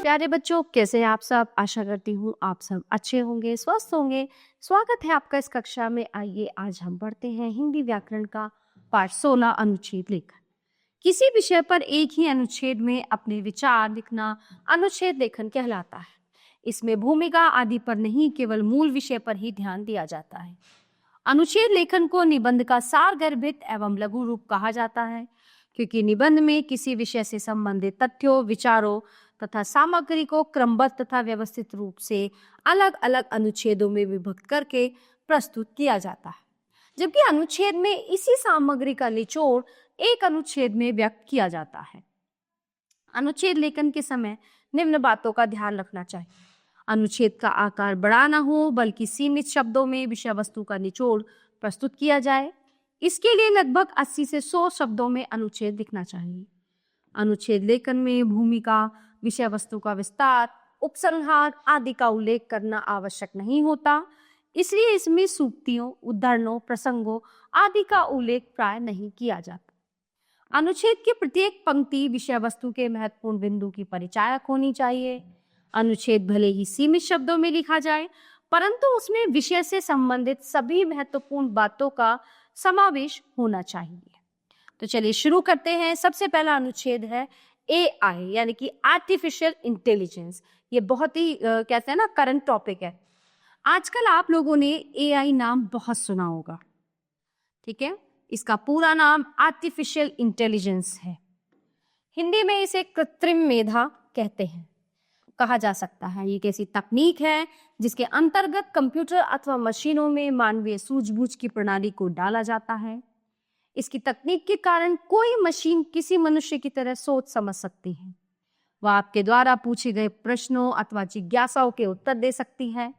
प्यारे बच्चों, कैसे हैं आप सब। आशा करती हूँ आप सब अच्छे होंगे, स्वस्थ होंगे। स्वागत है आपका इस कक्षा में। आइए आज हम पढ़ते हैं हिंदी व्याकरण का पाठ 16 अनुच्छेद लेखन। किसी विषय पर एक ही अनुच्छेद में अपने विचार लिखना अनुच्छेद लेखन कहलाता है। इसमें भूमिका आदि पर नहीं, केवल मूल विषय पर ही ध्यान दिया जाता है। अनुच्छेद लेखन को निबंध का सारगर्भित एवं लघु रूप कहा जाता है, क्योंकि निबंध में किसी विषय से संबंधित तथ्यों, विचारों तथा सामग्री को क्रमबद्ध तथा व्यवस्थित रूप से अलग अलग अनुच्छेदों में विभक्त करके प्रस्तुत किया जाता है, जबकि अनुच्छेद में इसी सामग्री का निचोड़ एक अनुच्छेद में व्यक्त किया जाता है। अनुच्छेद लेखन के समय निम्न बातों का ध्यान रखना चाहिए। अनुच्छेद का आकार बड़ा ना हो, बल्कि सीमित शब्दों में विषय वस्तु का निचोड़ प्रस्तुत किया जाए। इसके लिए लगभग 80 से 100 शब्दों में अनुच्छेद लिखना चाहिए। अनुच्छेद लेखन में भूमिका, विषय वस्तु का विस्तार, उपसंहार आदि का उल्लेख करना आवश्यक नहीं होता, इसलिए इसमें सूक्तियों, उद्धरणों, प्रसंगों आदि का उल्लेख प्राय नहीं किया जाता। अनुच्छेद की प्रत्येक पंक्ति विषय वस्तु के महत्वपूर्ण बिंदु की परिचायक होनी चाहिए। अनुच्छेद भले ही सीमित शब्दों में लिखा जाए, परंतु उसमें विषय से संबंधित सभी महत्वपूर्ण बातों का समावेश होना चाहिए। तो चलिए शुरू करते हैं। सबसे पहला अनुच्छेद है AI, यानी कि आर्टिफिशियल इंटेलिजेंस। ये बहुत ही कहते हैं ना, करंट टॉपिक है। आजकल आप लोगों ने AI नाम बहुत सुना होगा, ठीक है। इसका पूरा नाम आर्टिफिशियल इंटेलिजेंस है। हिंदी में इसे कृत्रिम मेधा कहते हैं, कहा जा सकता है। ये कैसी तकनीक है जिसके अंतर्गत कंप्यूटर अथवा मशीनों में मानवीय सूझबूझ की प्रणाली को डाला जाता है। इसकी तकनीक के कारण कोई मशीन किसी मनुष्य की तरह सोच समझ सकती है। वह आपके द्वारा पूछे गए प्रश्नों अथवा जिज्ञासाओं के उत्तर दे सकती है।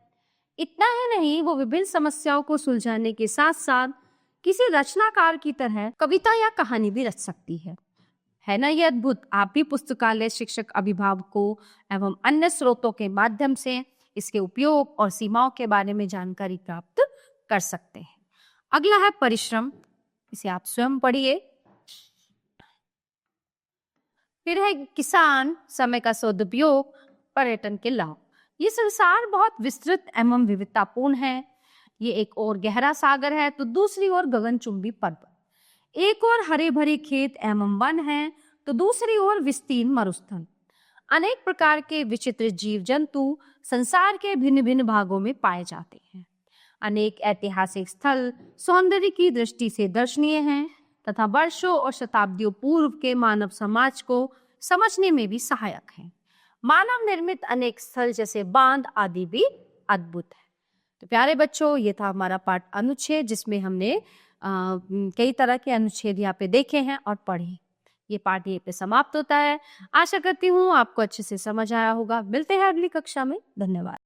इतना ही नहीं, वो विभिन्न समस्याओं को सुलझाने के साथ साथ किसी रचनाकार की तरह कविता या कहानी भी रच सकती है ना ये अद्भुत। आप भी पुस्तकालय, शिक्षक, अभिभावकों एवं अन्य स्रोतों के माध्यम से इसके उपयोग और सीमाओं के बारे में जानकारी प्राप्त कर सकते हैं। अगला है परिश्रम, इसे आप स्वयं पढ़िए। फिर है किसान, समय का सदुपयोग, पर्यटन के लाभ। ये संसार बहुत विस्तृत एवं विविधतापूर्ण है। ये एक और गहरा सागर है तो दूसरी ओर गगनचुंबी पर्वत। एक ओर हरे भरे खेत एवं वन है तो दूसरी ओर विस्तीर्ण मरुस्थल। अनेक प्रकार के विचित्र जीव जंतु संसार के भिन्न भिन्न भागों में पाए जाते हैं। अनेक ऐतिहासिक स्थल सौंदर्य की दृष्टि से दर्शनीय हैं तथा वर्षों और शताब्दियों पूर्व के मानव समाज को समझने में भी सहायक हैं। मानव निर्मित अनेक स्थल जैसे बांध आदि भी अद्भुत है। तो प्यारे बच्चों, ये था हमारा पाठ अनुच्छेद, जिसमें हमने कई तरह के अनुच्छेद यहाँ पे देखे हैं और पढ़े। ये पाठ यहीं पे समाप्त होता है। आशा करती हूँ आपको अच्छे से समझ आया होगा। मिलते हैं अगली कक्षा में। धन्यवाद।